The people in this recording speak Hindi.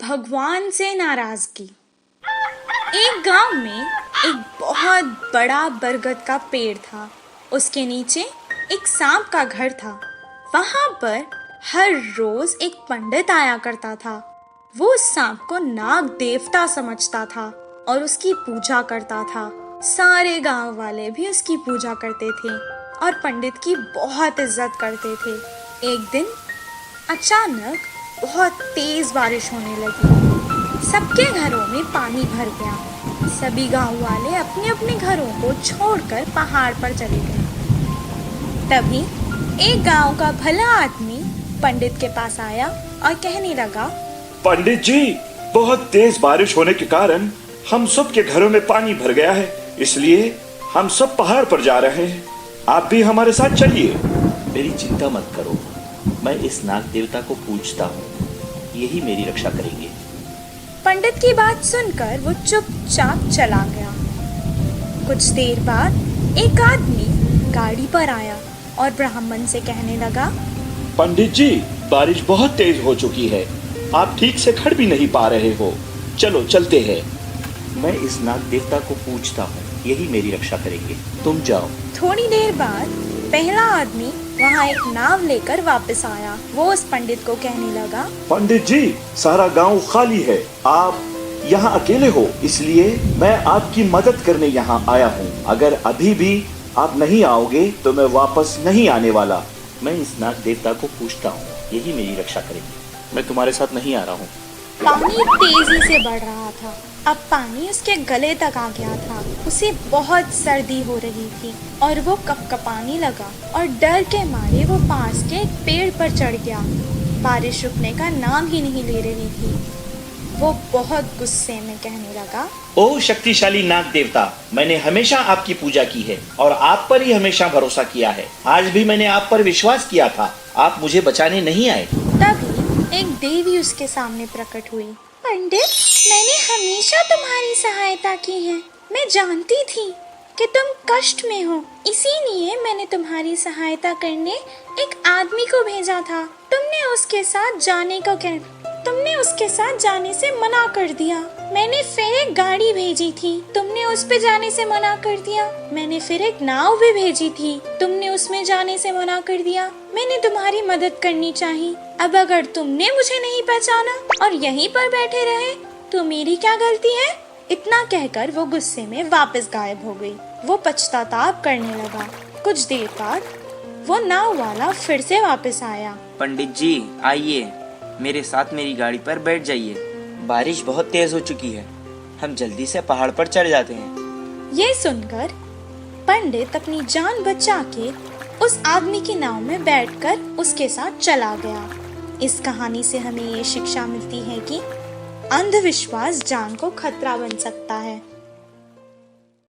भगवान से नाराजगी। एक गांव में एक बहुत बड़ा बरगद का पेड़ था। उसके नीचे एक सांप का घर था। वहां पर हर रोज एक पंडित आया करता था। वो उस सांप को नाग देवता समझता था और उसकी पूजा करता था। सारे गांव वाले भी उसकी पूजा करते थे और पंडित की बहुत इज्जत करते थे। एक दिन अचानक बहुत तेज बारिश होने लगी। सबके घरों में पानी भर गया। सभी गांव वाले अपने अपने घरों को छोड़कर पहाड़ पर चले गए। तभी एक गांव का भला आदमी पंडित के पास आया और कहने लगा, पंडित जी, बहुत तेज बारिश होने के कारण हम सब के घरों में पानी भर गया है, इसलिए हम सब पहाड़ पर जा रहे हैं। आप भी हमारे साथ चलिए। मेरी चिंता मत करो, मैं इस नाग देवता को पूजता हूँ, यही मेरी रक्षा करेंगे। पंडित की बात सुनकर वो चुपचाप चला गया। कुछ देर बाद एक आदमी गाड़ी पर आया और ब्राह्मण से कहने लगा, पंडित जी, बारिश बहुत तेज हो चुकी है, आप ठीक से खड़ भी नहीं पा रहे हो, चलो चलते हैं। मैं इस नाग देवता को पूजता हूँ, यही मेरी रक्षा करेंगे, तुम जाओ। थोड़ी देर बाद पहला आदमी वहाँ एक नाव लेकर वापस आया। वो उस पंडित को कहने लगा, पंडित जी, सारा गांव खाली है, आप यहाँ अकेले हो, इसलिए मैं आपकी मदद करने यहाँ आया हूँ। अगर अभी भी आप नहीं आओगे तो मैं वापस नहीं आने वाला। मैं इस नाग देवता को पूजता हूँ, यही मेरी रक्षा करेंगे, मैं तुम्हारे साथ नहीं आ रहा हूँ। पानी तेजी से बढ़ रहा था। अब पानी उसके गले तक आ गया था। उसे बहुत सर्दी हो रही थी और वो कपकपाने लगा और डर के मारे वो पास के एक पेड़ पर चढ़ गया। बारिश रुकने का नाम ही नहीं ले रही थी। वो बहुत गुस्से में कहने लगा, ओ शक्तिशाली नाग देवता, मैंने हमेशा आपकी पूजा की है और आप पर ही हमेशा भरोसा किया है। आज भी मैंने आप पर विश्वास किया था, आप मुझे बचाने नहीं आए। तभी एक देवी उसके सामने प्रकट हुई। पंडित, मैंने हमेशा तुम्हारी सहायता की है। मैं जानती थी कि तुम कष्ट में हो, इसीलिए मैंने तुम्हारी सहायता करने एक आदमी को भेजा था। तुमने उसके साथ जाने से मना कर दिया। मैंने फिर एक गाड़ी भेजी थी, तुमने उस पे जाने से मना कर दिया। मैंने फिर एक नाव भी भेजी थी, तुमने उसमें जाने से मना कर दिया। मैंने तुम्हारी मदद करनी चाहिए। अब अगर तुमने मुझे नहीं पहचाना और यहीं पर बैठे रहे तो मेरी क्या गलती है? इतना कहकर वो गुस्से में वापस गायब हो गई। वो पछताताप करने लगा। कुछ देर बाद वो नाव वाला फिर से वापस आया। पंडित जी, आइए, मेरे साथ मेरी गाड़ी पर बैठ जाइए। बारिश बहुत तेज हो चुकी है, हम जल्दी से पहाड़ पर चढ़ जाते हैं। ये सुनकर पंडित अपनी जान बचा के उस आदमी की नाव में बैठकर उसके साथ चला गया। इस कहानी से हमें ये शिक्षा मिलती है कि अंधविश्वास जान को खतरा बन सकता है।